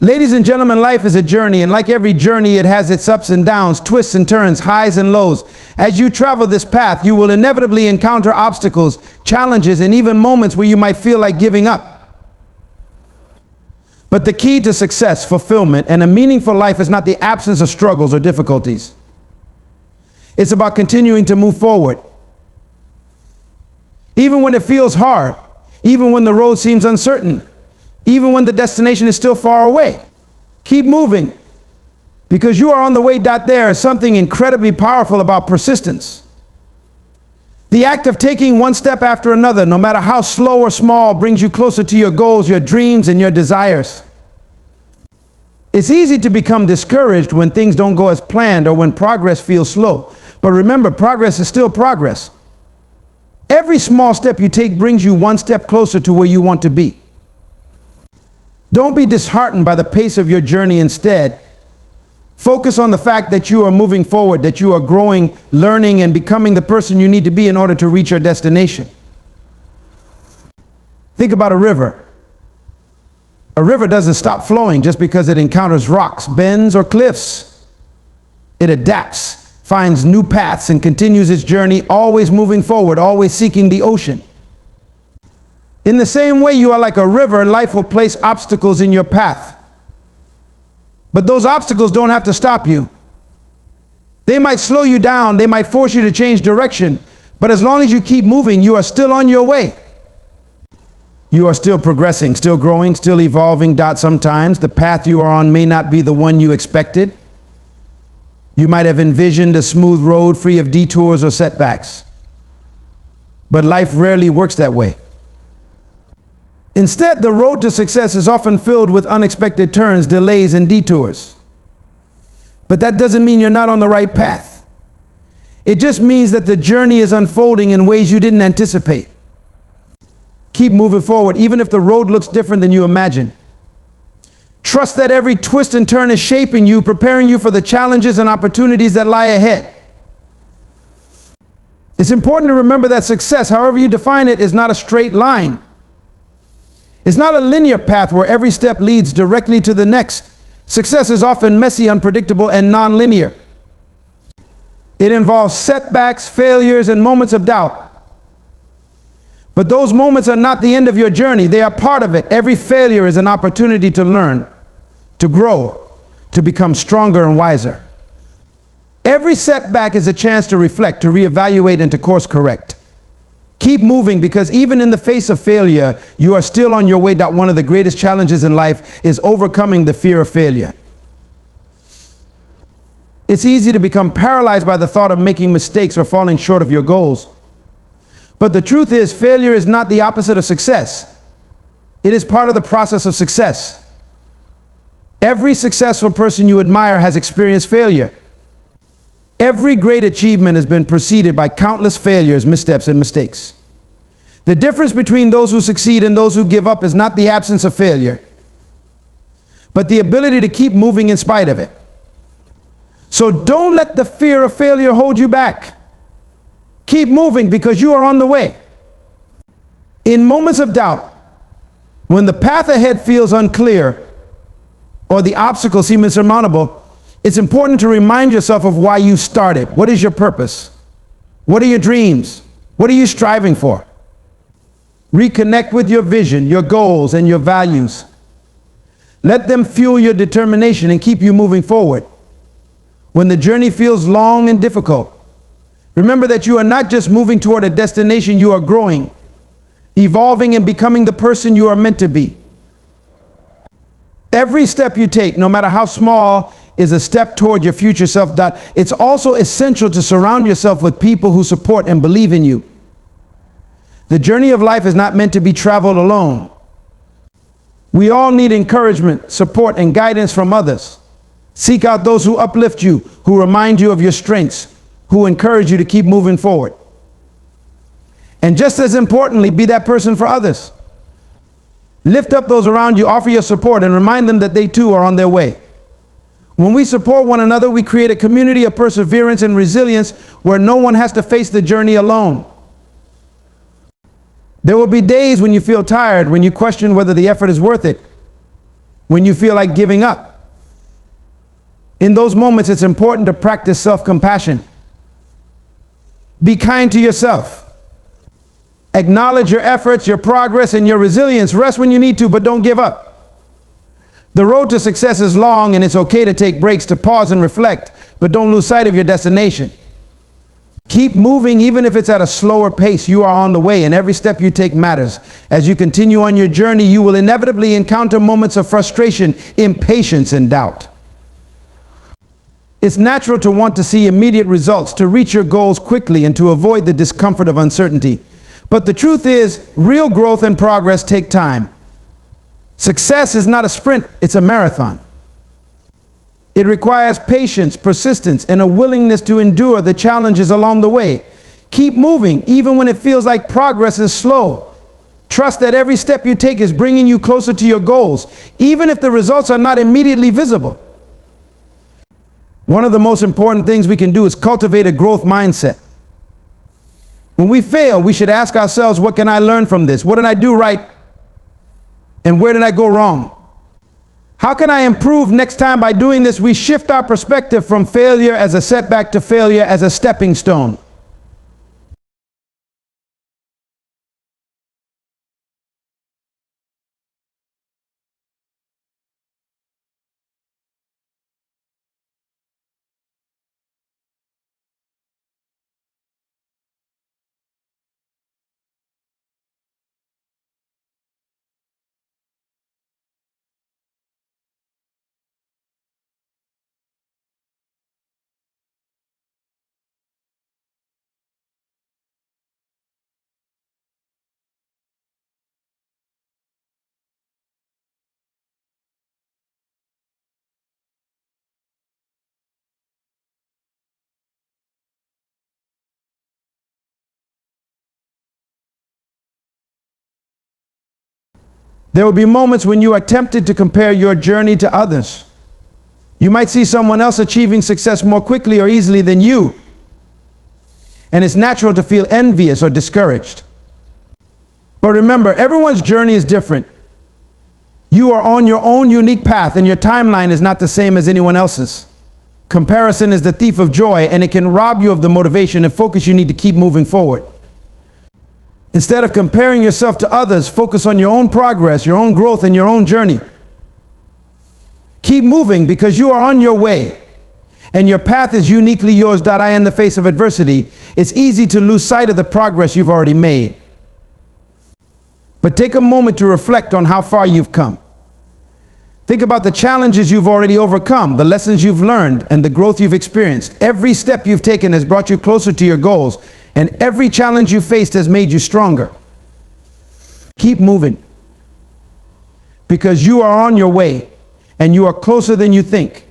Ladies and gentlemen, life is a journey, and like every journey, it has its ups and downs, twists and turns, highs and lows. As you travel this path, you will inevitably encounter obstacles, challenges, and even moments where you might feel like giving up. But the key to success, fulfillment, and a meaningful life is not the absence of struggles or difficulties. It's about continuing to move forward. Even when it feels hard, even when the road seems uncertain, even when the destination is still far away, keep moving, because you are on the way. There is something incredibly powerful about persistence. The act of taking one step after another, no matter how slow or small, brings you closer to your goals, your dreams, and your desires. It's easy to become discouraged when things don't go as planned or when progress feels slow. But remember, progress is still progress. Every small step you take brings you one step closer to where you want to be. Don't be disheartened by the pace of your journey. Instead, focus on the fact that you are moving forward, that you are growing, learning, and becoming the person you need to be in order to reach your destination. Think about a river. A river doesn't stop flowing just because it encounters rocks, bends, or cliffs. It adapts, finds new paths, and continues its journey, always moving forward, always seeking the ocean. In the same way, you are like a river. Life will place obstacles in your path. But those obstacles don't have to stop you. They might slow you down. They might force you to change direction. But as long as you keep moving, you are still on your way. You are still progressing, still growing, still evolving. Sometimes the path you are on may not be the one you expected. You might have envisioned a smooth road free of detours or setbacks. But life rarely works that way. Instead, the road to success is often filled with unexpected turns, delays, and detours. But that doesn't mean you're not on the right path. It just means that the journey is unfolding in ways you didn't anticipate. Keep moving forward, even if the road looks different than you imagined. Trust that every twist and turn is shaping you, preparing you for the challenges and opportunities that lie ahead. It's important to remember that success, however you define it, is not a straight line. It's not a linear path where every step leads directly to the next. Success is often messy, unpredictable, and non-linear. It involves setbacks, failures, and moments of doubt. But those moments are not the end of your journey. They are part of it. Every failure is an opportunity to learn, to grow, to become stronger and wiser. Every setback is a chance to reflect, to reevaluate, and to course correct. Keep moving, because even in the face of failure, you are still on your way. One of the greatest challenges in life is overcoming the fear of failure. It's easy to become paralyzed by the thought of making mistakes or falling short of your goals. But the truth is, failure is not the opposite of success. It is part of the process of success. Every successful person you admire has experienced failure. Every great achievement has been preceded by countless failures, missteps, and mistakes. The difference between those who succeed and those who give up is not the absence of failure, but the ability to keep moving in spite of it. So don't let the fear of failure hold you back. Keep moving, because you are on the way. In moments of doubt, when the path ahead feels unclear or the obstacles seem insurmountable, it's important to remind yourself of why you started. What is your purpose? What are your dreams? What are you striving for? Reconnect with your vision, your goals, and your values. Let them fuel your determination and keep you moving forward. When the journey feels long and difficult, remember that you are not just moving toward a destination, you are growing, evolving, and becoming the person you are meant to be. Every step you take, no matter how small, is a step toward your future self. It's also essential to surround yourself with people who support and believe in you. The journey of life is not meant to be traveled alone. We all need encouragement, support, and guidance from others. Seek out those who uplift you, who remind you of your strengths, who encourage you to keep moving forward. And just as importantly, be that person for others. Lift up those around you, offer your support, and remind them that they too are on their way. When we support one another, we create a community of perseverance and resilience where no one has to face the journey alone. There will be days when you feel tired, when you question whether the effort is worth it. when you feel like giving up. In those moments, it's important to practice self-compassion. Be kind to yourself. Acknowledge your efforts, your progress, and your resilience. Rest when you need to, but don't give up. The road to success is long, and it's okay to take breaks, to pause and reflect, but don't lose sight of your destination. Keep moving, even if it's at a slower pace. You are on the way, and every step you take matters. As you continue on your journey, you will inevitably encounter moments of frustration, impatience, and doubt. It's natural to want to see immediate results, to reach your goals quickly, and to avoid the discomfort of uncertainty. But the truth is, real growth and progress take time. Success is not a sprint, it's a marathon. It requires patience, persistence, and a willingness to endure the challenges along the way. Keep moving, even when it feels like progress is slow. Trust that every step you take is bringing you closer to your goals, even if the results are not immediately visible. One of the most important things we can do is cultivate a growth mindset. When we fail, we should ask ourselves, what can I learn from this? What did I do right? And where did I go wrong? How can I improve next time? By doing this, we shift our perspective from failure as a setback to failure as a stepping stone. There will be moments when you are tempted to compare your journey to others. You might see someone else achieving success more quickly or easily than you, and it's natural to feel envious or discouraged. But remember, everyone's journey is different. You are on your own unique path, and your timeline is not the same as anyone else's. Comparison is the thief of joy, and it can rob you of the motivation and focus you need to keep moving forward. Instead of comparing yourself to others, focus on your own progress, your own growth, and your own journey. Keep moving because you are on your way, and your path is uniquely yours. In the face of adversity, it's easy to lose sight of the progress you've already made. But take a moment to reflect on how far you've come. Think about the challenges you've already overcome, the lessons you've learned, and the growth you've experienced. Every step you've taken has brought you closer to your goals, and every challenge you faced has made you stronger. Keep moving because you are on your way, and you are closer than you think.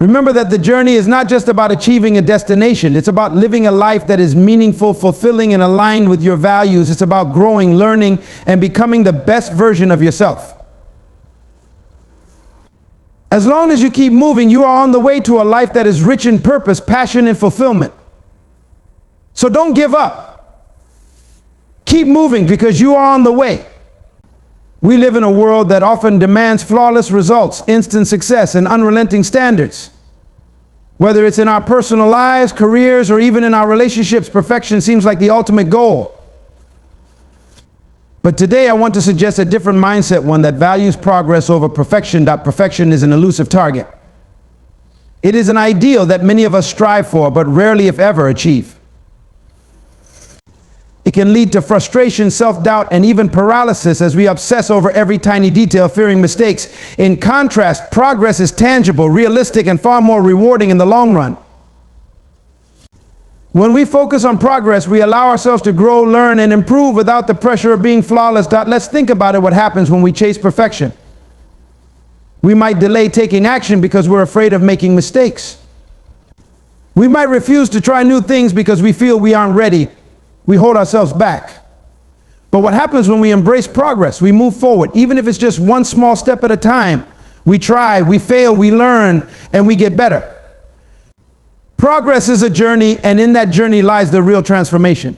Remember that the journey is not just about achieving a destination. It's about living a life that is meaningful, fulfilling, and aligned with your values. It's about growing, learning, and becoming the best version of yourself. As long as you keep moving, you are on the way to a life that is rich in purpose, passion, and fulfillment. So don't give up. Keep moving because you are on the way. We live in a world that often demands flawless results, instant success, and unrelenting standards. Whether it's in our personal lives, careers, or even in our relationships, perfection seems like the ultimate goal. But today I want to suggest a different mindset, one that values progress over perfection. Perfection is an elusive target. It is an ideal that many of us strive for, but rarely, if ever, achieve. It can lead to frustration, self-doubt, and even paralysis as we obsess over every tiny detail, fearing mistakes. In contrast, progress is tangible, realistic, and far more rewarding in the long run. When we focus on progress, we allow ourselves to grow, learn, and improve without the pressure of being flawless. Let's think about it, what happens when we chase perfection. We might delay taking action because we're afraid of making mistakes. We might refuse to try new things because we feel we aren't ready. We hold ourselves back. But what happens when we embrace progress? We move forward, even if it's just one small step at a time. We try, we fail, we learn, and we get better. Progress is a journey, and in that journey lies the real transformation.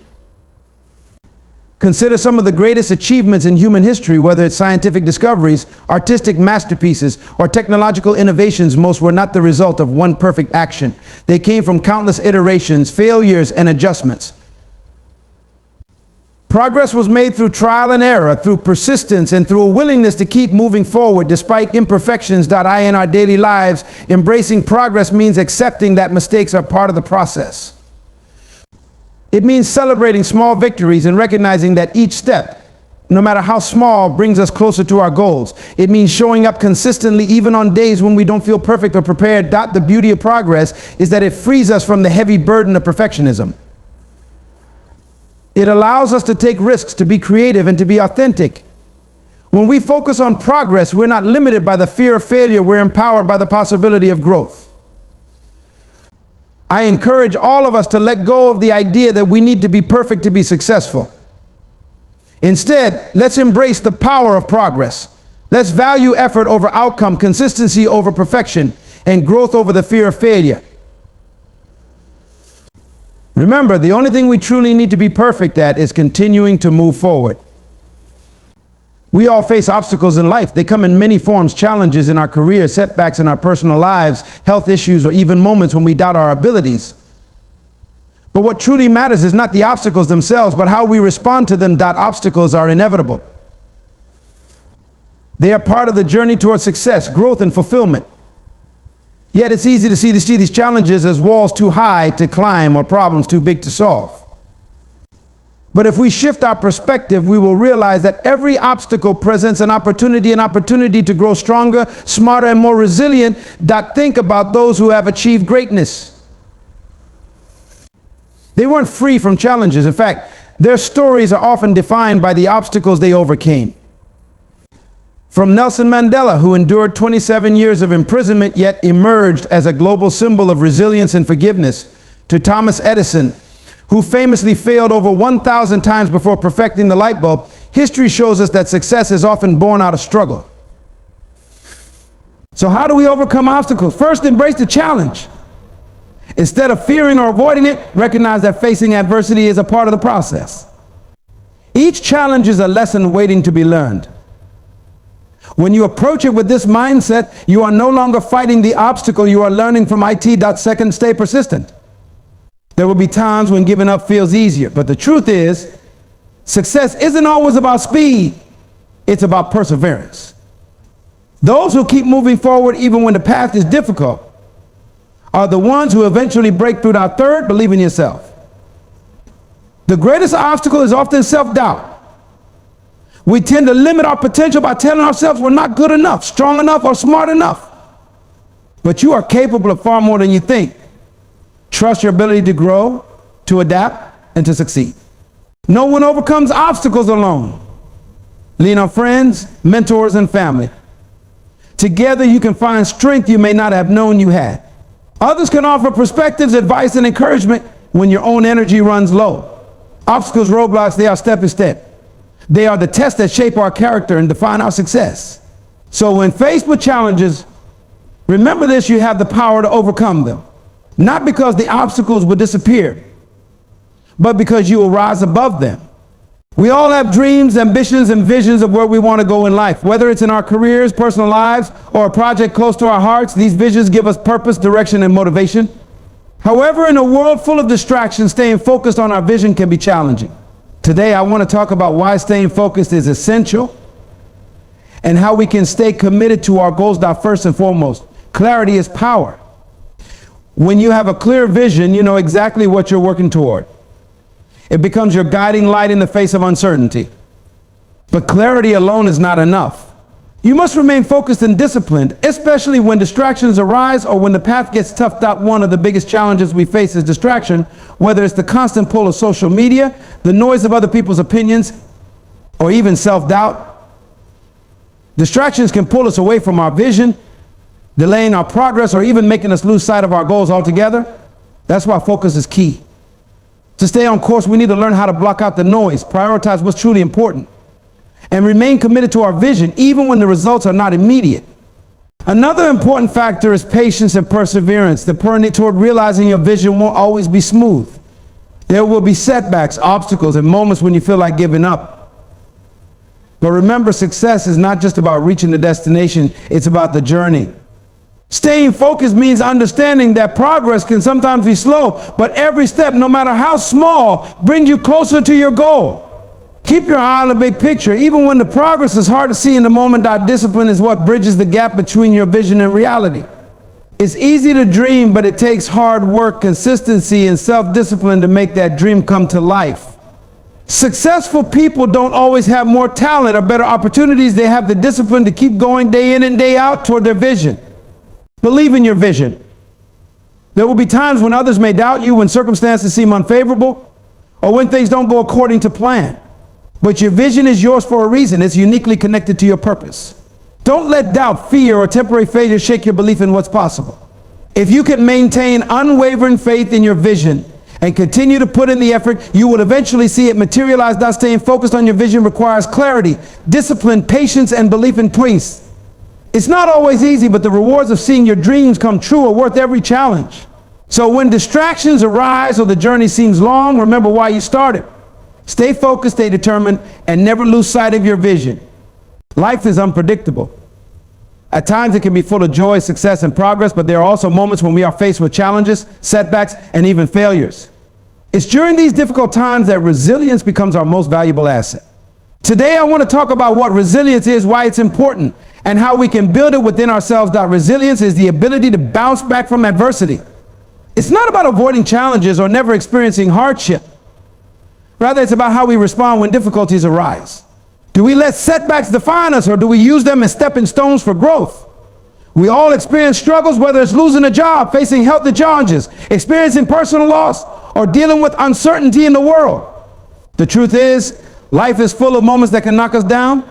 Consider some of the greatest achievements in human history, whether it's scientific discoveries, artistic masterpieces, or technological innovations. Most were not the result of one perfect action. They came from countless iterations, failures, and adjustments. Progress was made through trial and error, through persistence, and through a willingness to keep moving forward despite imperfections. In our daily lives, embracing progress means accepting that mistakes are part of the process. It means celebrating small victories and recognizing that each step, no matter how small, brings us closer to our goals. It means showing up consistently even on days when we don't feel perfect or prepared. The beauty of progress is that it frees us from the heavy burden of perfectionism. It allows us to take risks, to be creative, and to be authentic. When we focus on progress, we're not limited by the fear of failure. We're empowered by the possibility of growth. I encourage all of us to let go of the idea that we need to be perfect to be successful. Instead, let's embrace the power of progress. Let's value effort over outcome, consistency over perfection, and growth over the fear of failure. Remember, the only thing we truly need to be perfect at is continuing to move forward. We all face obstacles in life. They come in many forms: challenges in our careers, setbacks in our personal lives, health issues, or even moments when we doubt our abilities. But what truly matters is not the obstacles themselves, but how we respond to them. Obstacles are inevitable. They are part of the journey towards success, growth, and fulfillment. Yet it's easy to see these challenges as walls too high to climb or problems too big to solve. But if we shift our perspective, we will realize that every obstacle presents an opportunity to grow stronger, smarter, and more resilient. Think about those who have achieved greatness. They weren't free from challenges. In fact, their stories are often defined by the obstacles they overcame. From Nelson Mandela, who endured 27 years of imprisonment yet emerged as a global symbol of resilience and forgiveness, to Thomas Edison, who famously failed over 1,000 times before perfecting the light bulb, history shows us that success is often born out of struggle. So how do we overcome obstacles? First, embrace the challenge. Instead of fearing or avoiding it, recognize that facing adversity is a part of the process. Each challenge is a lesson waiting to be learned. When you approach it with this mindset, you are no longer fighting the obstacle, you are learning from it. Second, stay persistent. There will be times when giving up feels easier, but the truth is, success isn't always about speed, it's about perseverance. Those who keep moving forward even when the path is difficult are the ones who eventually break through. Third, believe in yourself. The greatest obstacle is often self-doubt. We tend to limit our potential by telling ourselves we're not good enough, strong enough, or smart enough. But you are capable of far more than you think. Trust your ability to grow, to adapt, and to succeed. No one overcomes obstacles alone. Lean on friends, mentors, and family. Together you can find strength you may not have known you had. Others can offer perspectives, advice, and encouragement when your own energy runs low. Obstacles, roadblocks, they are stepping stone. They are the tests that shape our character and define our success. So when faced with challenges, remember this: you have the power to overcome them. Not because the obstacles will disappear, but because you will rise above them. We all have dreams, ambitions, and visions of where we want to go in life. Whether it's in our careers, personal lives, or a project close to our hearts, these visions give us purpose, direction, and motivation. However, in a world full of distractions, staying focused on our vision can be challenging. Today, I want to talk about why staying focused is essential and how we can stay committed to our goals. First and foremost, clarity is power. When you have a clear vision, you know exactly what you're working toward. It becomes your guiding light in the face of uncertainty. But clarity alone is not enough. You must remain focused and disciplined, especially when distractions arise or when the path gets tough. One of the biggest challenges we face is distraction, whether it's the constant pull of social media, the noise of other people's opinions, or even self-doubt. Distractions can pull us away from our vision, delaying our progress, or even making us lose sight of our goals altogether. That's why focus is key. To stay on course, we need to learn how to block out the noise, prioritize what's truly important, and remain committed to our vision even when the results are not immediate. Another important factor is patience and perseverance. The journey toward realizing your vision won't always be smooth. There will be setbacks, obstacles, and moments when you feel like giving up. But remember, success is not just about reaching the destination, it's about the journey. Staying focused means understanding that progress can sometimes be slow, but every step, no matter how small, brings you closer to your goal. Keep your eye on the big picture. Even when the progress is hard to see in the moment, that discipline is what bridges the gap between your vision and reality. It's easy to dream, but it takes hard work, consistency, and self-discipline to make that dream come to life. Successful people don't always have more talent or better opportunities. They have the discipline to keep going day in and day out toward their vision. Believe in your vision. There will be times when others may doubt you, when circumstances seem unfavorable, or when things don't go according to plan. But your vision is yours for a reason. It's uniquely connected to your purpose. Don't let doubt, fear, or temporary failure shake your belief in what's possible. If you can maintain unwavering faith in your vision and continue to put in the effort, you will eventually see it materialize. Thus, staying focused on your vision requires clarity, discipline, patience, and belief in peace. It's not always easy, but the rewards of seeing your dreams come true are worth every challenge. So when distractions arise or the journey seems long, remember why you started. Stay focused, stay determined, and never lose sight of your vision. Life is unpredictable. At times it can be full of joy, success, and progress, but there are also moments when we are faced with challenges, setbacks, and even failures. It's during these difficult times that resilience becomes our most valuable asset. Today I want to talk about what resilience is, why it's important, and how we can build it within ourselves. Resilience is the ability to bounce back from adversity. It's not about avoiding challenges or never experiencing hardship. Rather, it's about how we respond when difficulties arise. Do we let setbacks define us, or do we use them as stepping stones for growth? We all experience struggles, whether it's losing a job, facing health challenges, experiencing personal loss, or dealing with uncertainty in the world. The truth is, life is full of moments that can knock us down,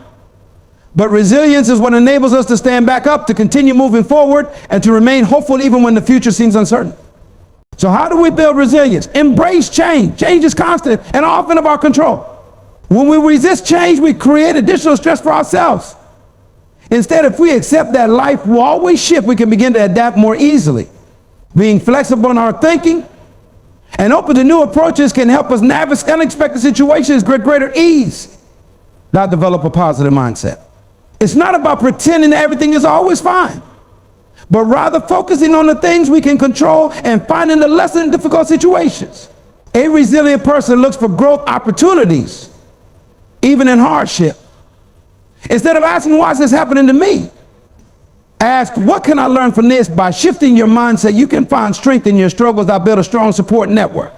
but resilience is what enables us to stand back up, to continue moving forward, and to remain hopeful even when the future seems uncertain. So how do we build resilience? Embrace change. Change is constant and often of our control. When we resist change, we create additional stress for ourselves. Instead, if we accept that life will always shift, we can begin to adapt more easily. Being flexible in our thinking and open to new approaches can help us navigate unexpected situations with greater ease. Now develop a positive mindset. It's not about pretending that everything is always fine, but rather focusing on the things we can control and finding the lesson in difficult situations. A resilient person looks for growth opportunities, even in hardship. Instead of asking, why is this happening to me? Ask, what can I learn from this? By shifting your mindset, you can find strength in your struggles. I build a strong support network.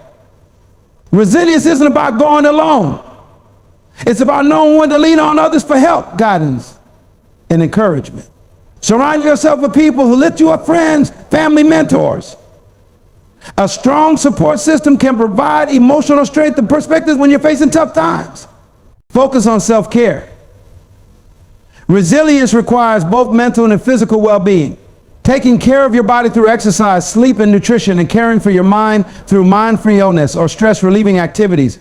Resilience isn't about going alone. It's about knowing when to lean on others for help, guidance, and encouragement. Surround yourself with people who lift you up, friends, family, mentors. A strong support system can provide emotional strength and perspective when you're facing tough times. Focus on self-care. Resilience requires both mental and physical well-being. Taking care of your body through exercise, sleep, and nutrition, and caring for your mind through mind-free illness or stress-relieving activities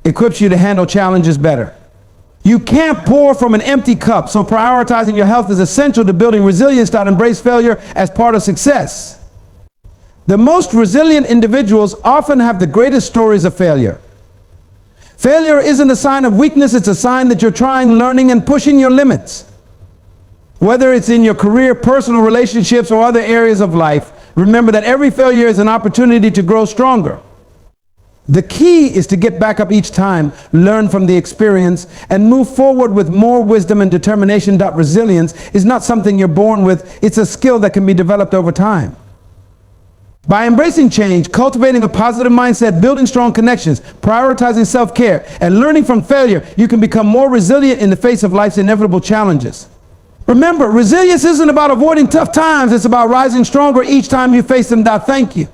equips you to handle challenges better. You can't pour from an empty cup, so prioritizing your health is essential to building resilience that embrace failure as part of success. The most resilient individuals often have the greatest stories of failure. Failure isn't a sign of weakness, it's a sign that you're trying, learning, and pushing your limits. Whether it's in your career, personal relationships, or other areas of life, remember that every failure is an opportunity to grow stronger. The key is to get back up each time, learn from the experience, and move forward with more wisdom and determination. Resilience is not something you're born with, it's a skill that can be developed over time. By embracing change, cultivating a positive mindset, building strong connections, prioritizing self-care, and learning from failure, you can become more resilient in the face of life's inevitable challenges. Remember, resilience isn't about avoiding tough times, it's about rising stronger each time you face them. Thank you.